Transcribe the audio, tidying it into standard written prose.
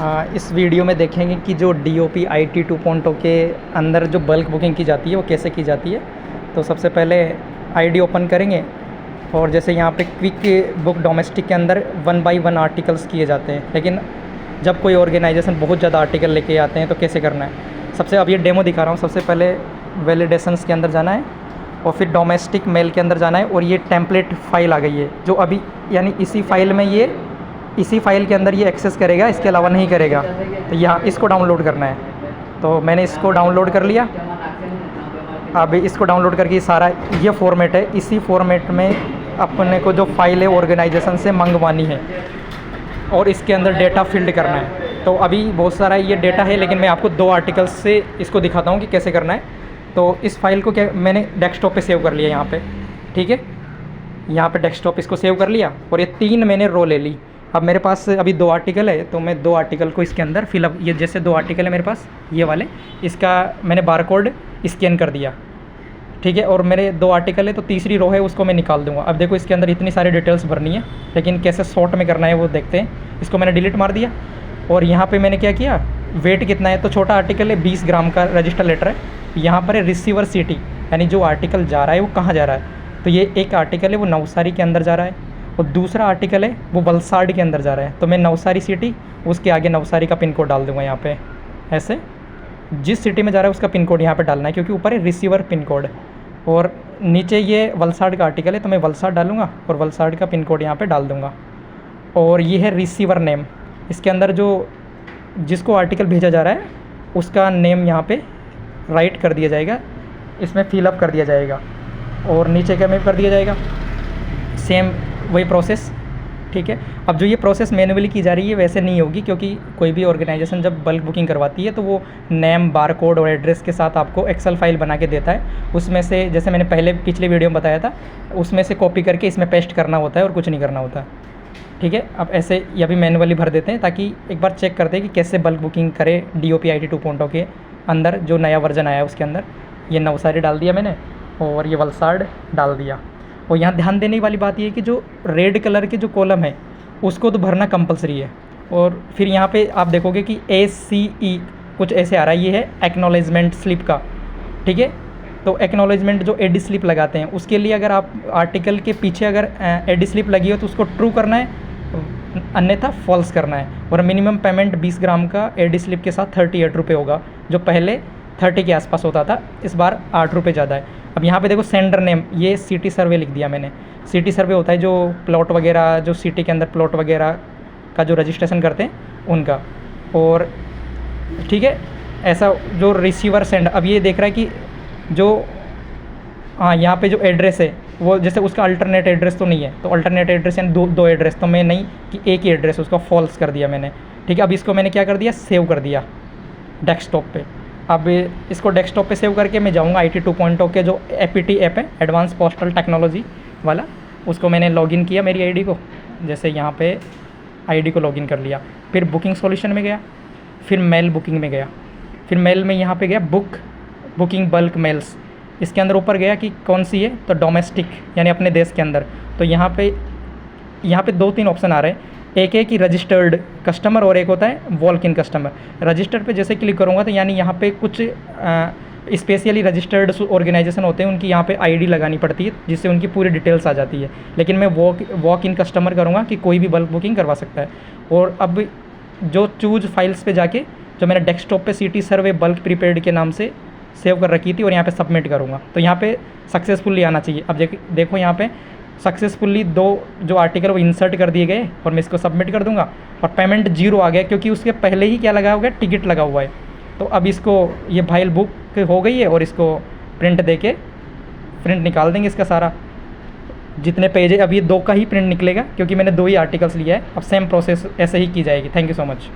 इस वीडियो में देखेंगे कि जो DOP IT 2.0 के अंदर जो बल्क बुकिंग की जाती है वो कैसे की जाती है। तो सबसे पहले ID ओपन करेंगे और जैसे यहाँ पे क्विक बुक डोमेस्टिक के अंदर 1 बाई 1 आर्टिकल्स किए जाते हैं, लेकिन जब कोई ऑर्गेनाइजेशन बहुत ज़्यादा आर्टिकल लेके आते हैं तो कैसे करना है। सबसे अब ये डेमो दिखा रहा हूँ। सबसे पहले वैलिडेशंस के अंदर जाना है और फिर डोमेस्टिक मेल के अंदर जाना है और ये टेम्पलेट फ़ाइल आ गई है जो अभी यानी इसी फाइल के अंदर ये एक्सेस करेगा, इसके अलावा नहीं करेगा। तो यहाँ इसको डाउनलोड करना है। तो मैंने इसको डाउनलोड कर लिया। अब इसको डाउनलोड करके सारा ये फॉर्मेट है, इसी फॉर्मेट में अपने को जो फाइल है ऑर्गेनाइजेशन से मंगवानी है और इसके अंदर डेटा फील्ड करना है। तो अभी बहुत सारा ये डेटा है, लेकिन मैं आपको 2 आर्टिकल्स से इसको दिखाता हूँ कि कैसे करना है। तो इस फाइल को क्या मैंने डेस्कटॉप पे सेव कर लिया यहाँ पे, ठीक है। यहाँ पे डेस्कटॉप इसको सेव कर लिया और ये 3 मैंने रो ले ली। अब मेरे पास अभी 2 आर्टिकल है, तो मैं 2 आर्टिकल को इसके अंदर फिलअप, ये जैसे 2 आर्टिकल है मेरे पास ये वाले, इसका मैंने बारकोड स्कैन कर दिया, ठीक है। और मेरे 2 आर्टिकल है, तो तीसरी रो है उसको मैं निकाल दूंगा। अब देखो इसके अंदर इतनी सारी डिटेल्स भरनी है, लेकिन कैसे शॉर्ट में करना है वो देखते हैं। इसको मैंने डिलीट मार दिया और यहाँ पे मैंने क्या किया, वेट कितना है, तो छोटा आर्टिकल है 20 ग्राम का रजिस्टर लेटर है। यहाँ पर है रिसीवर सिटी, यानी जो आर्टिकल जा रहा है वो कहाँ जा रहा है। तो ये एक आर्टिकल है वो नवसारी के अंदर जा रहा है और दूसरा आर्टिकल है वो वलसाड के अंदर जा रहा है। तो मैं नवसारी सिटी, उसके आगे नवसारी का पिन कोड डाल दूँगा यहाँ पे। ऐसे जिस सिटी में जा रहा है उसका पिन कोड यहाँ पे डालना है, क्योंकि ऊपर है रिसीवर पिन कोड और नीचे ये वलसाड का आर्टिकल है, तो मैं वलसाड डालूँगा और वलसाड का पिन कोड यहाँ पे डाल दूँगा। और ये है रिसीवर नेम, इसके अंदर जो जिसको आर्टिकल भेजा जा रहा है उसका नेम यहाँ पे राइट कर दिया जाएगा, इसमें फिलअप कर दिया जाएगा और नीचे क्या में कर दिया जाएगा, सेम वही प्रोसेस, ठीक है। अब जो ये प्रोसेस मैन्युअली की जा रही है वैसे नहीं होगी, क्योंकि कोई भी ऑर्गेनाइजेशन जब बल्क बुकिंग करवाती है तो वो नेम, बारकोड और एड्रेस के साथ आपको एक्सेल फाइल बना के देता है। उसमें से जैसे मैंने पिछले वीडियो में बताया था, उसमें से कॉपी करके इसमें पेस्ट करना होता है और कुछ नहीं करना होता, ठीक है। अब ऐसे ये भी मैनुअली भर देते हैं, ताकि एक बार चेक करते हैं कि कैसे बल्क बुकिंग करें DOP IT 2.0 के अंदर। जो नया वर्जन आया है उसके अंदर ये नवसारी डाल दिया मैंने और ये वलसाड डाल दिया। और यहाँ ध्यान देने वाली बात ये है कि जो रेड कलर के जो कॉलम है उसको तो भरना कंपलसरी है। और फिर यहाँ पे आप देखोगे कि ACE कुछ ऐसे आ रहा है, ये है एक्नॉलेजमेंट स्लिप का, ठीक है। तो एक्नॉलेजमेंट जो AD स्लिप लगाते हैं उसके लिए अगर आप आर्टिकल के पीछे अगर AD स्लिप लगी हो तो उसको ट्रू करना है, अन्यथा फॉल्स करना है। और मिनिमम पेमेंट 20 ग्राम का AD स्लिप के साथ 38 रुपये होगा, जो पहले 30 के आसपास होता था, इस बार 8 रुपये ज़्यादा है। अब यहाँ पे देखो सेंडर नेम, ये सिटी सर्वे लिख दिया मैंने। सिटी सर्वे होता है जो प्लॉट वगैरह, जो सिटी के अंदर प्लॉट वगैरह का जो रजिस्ट्रेशन करते हैं उनका। और ठीक है, ऐसा जो रिसीवर सेंड, अब ये देख रहा है कि जो यहाँ पे जो एड्रेस है वो जैसे उसका अल्टरनेट एड्रेस तो नहीं है, तो अल्टरनेट एड्रेस यानी दो एड्रेस, तो मैं नहीं कि एक ही एड्रेस, उसका फॉल्स कर दिया मैंने, ठीक है। अब इसको मैंने क्या कर दिया, सेव कर दिया डेस्कटॉप पे। अब इसको डेस्कटॉप पे सेव करके मैं जाऊँगा IT 2.0 के जो APT ऐप है, एडवांस पोस्टल टेक्नोलॉजी वाला, उसको मैंने लॉगिन किया मेरी ID को। जैसे यहाँ पे ID को लॉगिन कर लिया, फिर बुकिंग सॉल्यूशन में गया, फिर मेल बुकिंग में गया, फिर मेल में यहाँ पे गया बुकिंग बल्क मेल्स। इसके अंदर ऊपर गया कि कौन सी है, तो डोमेस्टिक यानी अपने देश के अंदर। तो यहाँ पे 2-3 ऑप्शन आ रहे हैं, एक है कि रजिस्टर्ड कस्टमर और एक होता है वॉल्क इन कस्टमर। रजिस्टर्ड पे जैसे क्लिक करूँगा तो यानी यहाँ पे कुछ स्पेशली रजिस्टर्ड ऑर्गेनाइजेशन होते हैं, उनकी यहाँ पे ID लगानी पड़ती है, जिससे उनकी पूरी डिटेल्स आ जाती है। लेकिन मैं वॉक इन कस्टमर करूँगा कि कोई भी बल्क बुकिंग करवा सकता है। और अब जो चूज फाइल्स पे जाके जो मैंने डेस्कटॉप पे सिटी सर्वे बल्क प्रीपेड के नाम से सेव कर रखी थी और यहाँ पे सबमिट करूँगा, तो यहाँ पे सक्सेसफुली आना चाहिए। अब देखो यहाँ पे सक्सेसफुली 2 जो आर्टिकल वो इंसर्ट कर दिए गए और मैं इसको सबमिट कर दूंगा और पेमेंट 0 आ गया, क्योंकि उसके पहले ही क्या लगा हुआ है, टिकट लगा हुआ है। तो अब इसको ये फाइल बुक हो गई है और इसको प्रिंट देके प्रिंट निकाल देंगे इसका सारा, जितने पेज है। अब ये 2 का ही प्रिंट निकलेगा, क्योंकि मैंने 2 ही आर्टिकल्स लिया है। अब सेम प्रोसेस ऐसे ही की जाएगी। Thank you so much.